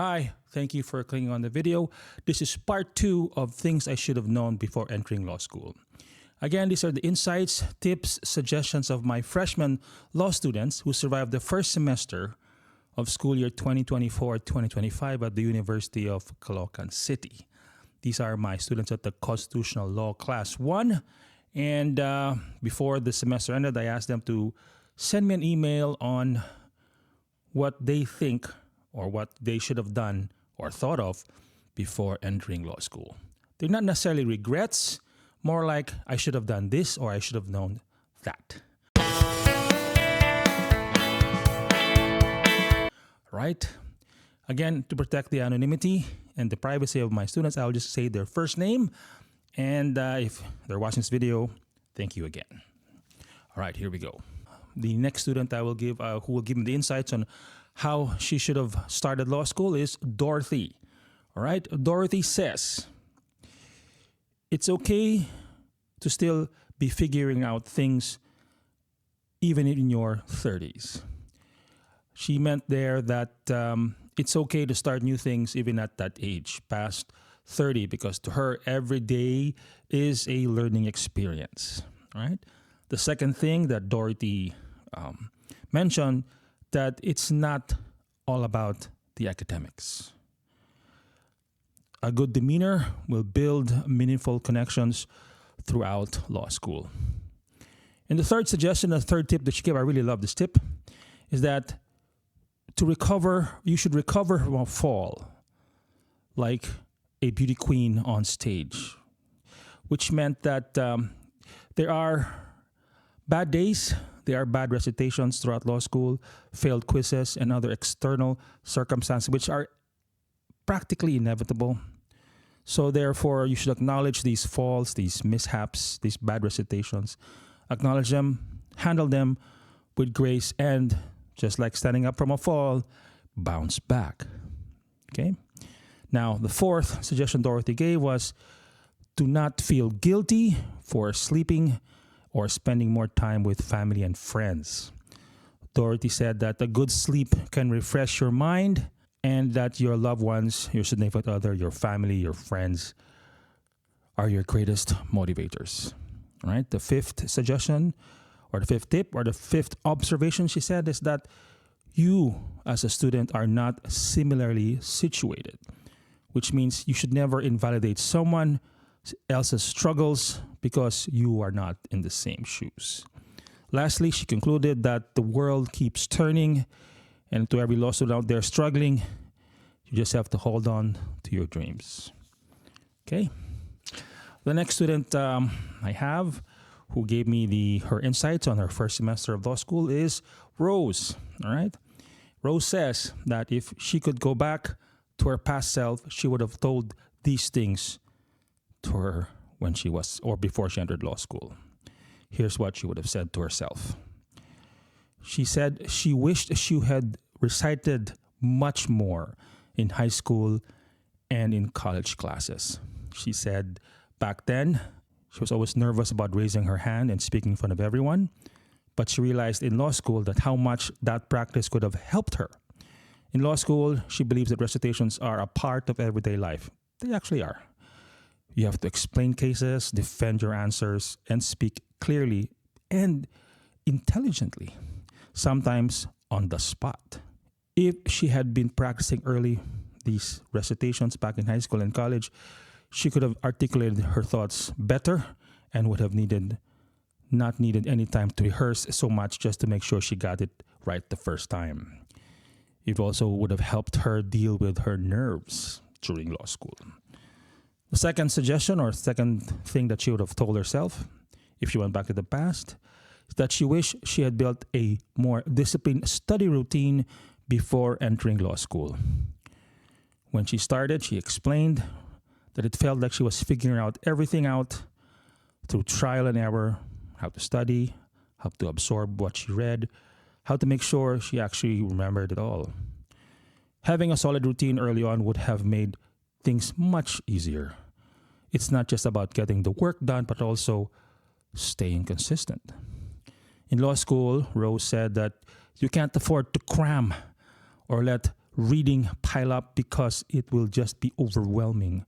Hi, thank you for clicking on the video. This is part 2 of things I should have known before entering law school. Again, these are the insights, tips, suggestions of my freshman law students who survived the first semester of school year 2024-2025 at the University of Caloocan City. These are my students at the Constitutional Law Class 1. And before the semester ended, I asked them to send me an email on what they think or what they should have done or thought of before entering law school. They're not necessarily regrets, more like I should have done this or I should have known that. Right? Again, to protect the anonymity and the privacy of my students, I'll just say their first name. And if they're watching this video, thank you again. All right, here we go. The next student I will give, who will give me the insights on how she should have started law school is Dorothy. All right, Dorothy says, it's okay to still be figuring out things even in your 30s. She meant there that it's okay to start new things even at that age, past 30, because to her, every day is a learning experience. All right. The second thing that Dorothy mentioned, that it's not all about the academics. A good demeanor will build meaningful connections throughout law school. And the third suggestion, the third tip that she gave, I really love this tip, is that to recover, you should recover from a fall like a beauty queen on stage, which meant that there are bad days, there are bad recitations throughout law school, failed quizzes, and other external circumstances which are practically inevitable. So therefore, you should acknowledge these falls, these mishaps, these bad recitations, acknowledge them, handle them with grace, and just like standing up from a fall, bounce back. Okay? Now, the fourth suggestion Dorothy gave was do not feel guilty for sleeping or spending more time with family and friends. Dorothy said that a good sleep can refresh your mind and that your loved ones, your significant other, your family, your friends are your greatest motivators. All right? The fifth suggestion or the fifth tip or the fifth observation she said is that you as a student are not similarly situated, which means you should never invalidate someone else's struggles because you are not in the same shoes. Lastly, she concluded that the world keeps turning, and to every law student out there struggling, you just have to hold on to your dreams. Okay? The next student I have who gave me her insights on her first semester of law school is Rose. All right? Rose says that if she could go back to her past self, she would have told these things to her when she was, or before she entered law school. Here's what she would have said to herself. She said she wished she had recited much more in high school and in college classes. She said back then, she was always nervous about raising her hand and speaking in front of everyone, but she realized in law school that how much that practice could have helped her. In law school, she believes that recitations are a part of everyday life. They actually are. You have to explain cases, defend your answers, and speak clearly and intelligently, sometimes on the spot. If she had been practicing early these recitations back in high school and college, she could have articulated her thoughts better and would have not needed any time to rehearse so much just to make sure she got it right the first time. It also would have helped her deal with her nerves during law school. The second suggestion or second thing that she would have told herself if she went back to the past is that she wished she had built a more disciplined study routine before entering law school. When she started, she explained that it felt like she was figuring everything out through trial and error, how to study, how to absorb what she read, how to make sure she actually remembered it all. Having a solid routine early on would have made things much easier. It's not just about getting the work done, but also staying consistent. In law school, Rose said that you can't afford to cram or let reading pile up because it will just be overwhelming.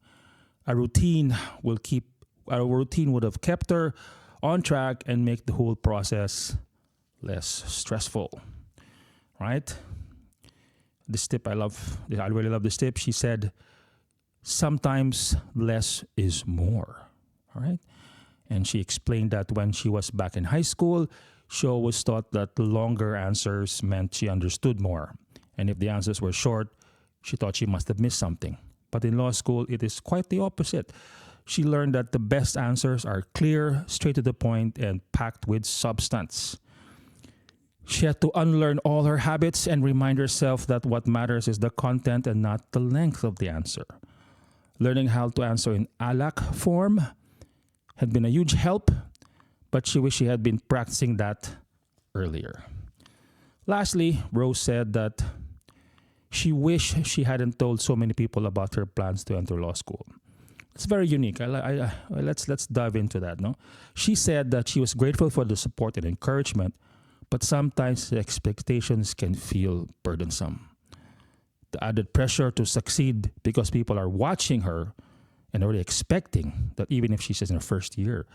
A routine would have kept her on track and make the whole process less stressful. Right? This tip I really love this tip. She said, sometimes less is more. All right? And she explained that when she was back in high school, she always thought that longer answers meant she understood more. And if the answers were short, she thought she must have missed something. But in law school, it is quite the opposite. She learned that the best answers are clear, straight to the point, and packed with substance. She had to unlearn all her habits and remind herself that what matters is the content and not the length of the answer. Learning how to answer in ALAC form had been a huge help, but she wished she had been practicing that earlier. Lastly, Rose said that she wished she hadn't told so many people about her plans to enter law school. It's very unique. Let's dive into that. No, she said that she was grateful for the support and encouragement, but sometimes the expectations can feel burdensome. The added pressure to succeed because people are watching her and already expecting that even if she's in her first year,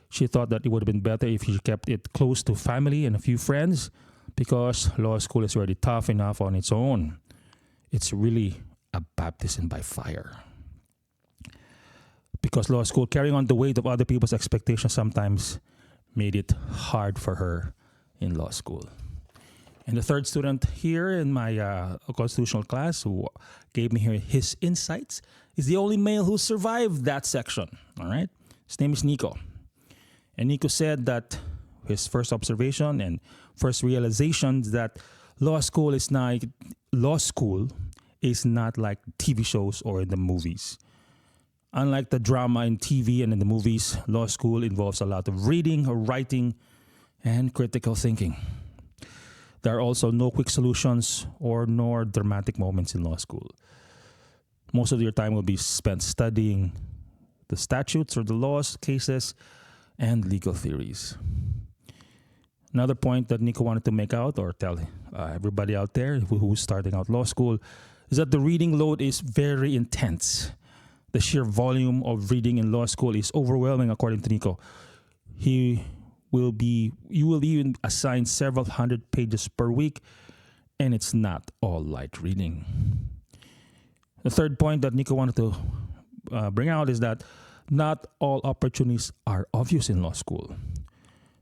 she thought that it would have been better if she kept it close to family and a few friends because law school is already tough enough on its own. It's really a baptism by fire. Because law school, carrying on the weight of other people's expectations, sometimes made it hard for her in law school. And the third student here in my constitutional class who gave me his insights is the only male who survived that section. All right, his name is Nico. And Nico said that his first observation and first realization that law school is not like TV shows or in the movies. Unlike the drama in TV and in the movies, law school involves a lot of reading, writing, and critical thinking. There are also no quick solutions nor dramatic moments in law school. Most of your time will be spent studying the statutes or the laws, cases, and legal theories. Another point that Nico wanted to make out or tell everybody out there who's starting out law school is that the reading load is very intense. The sheer volume of reading in law school is overwhelming, according to Nico. You will even assign several hundred pages per week, and it's not all light reading. The third point that Nico wanted to bring out is that not all opportunities are obvious in law school.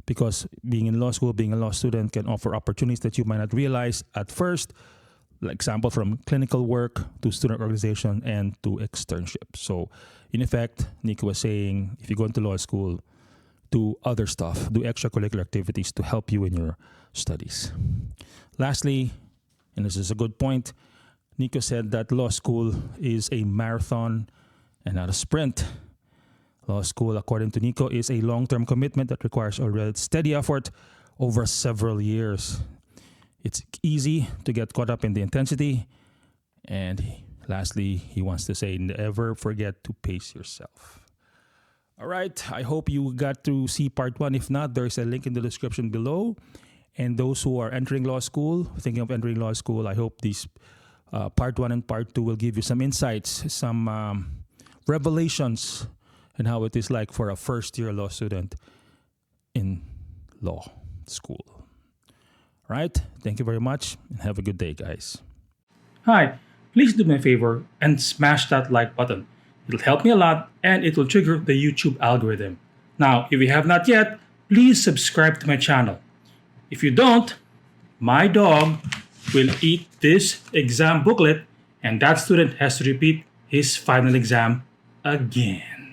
Because being in law school, being a law student can offer opportunities that you might not realize at first. Like example, from clinical work to student organization and to externships. So in effect, Nico was saying, if you go into law school, do other stuff, do extracurricular activities to help you in your studies. Lastly, and this is a good point, Nico said that law school is a marathon and not a sprint. Law school, according to Nico, is a long-term commitment that requires a steady effort over several years. It's easy to get caught up in the intensity. And lastly, he wants to say, never forget to pace yourself. All right, I hope you got to see part 1. If not, there's a link in the description below. And those who are entering law school, thinking of entering law school, I hope these part 1 and part 2 will give you some insights, some revelations, and how it is like for a first-year law student in law school. All right, thank you very much, and have a good day, guys. Hi, please do me a favor and smash that like button. It'll help me a lot, and it will trigger the YouTube algorithm. Now, if you have not yet, please subscribe to my channel. If you don't, my dog will eat this exam booklet, and that student has to repeat his final exam again.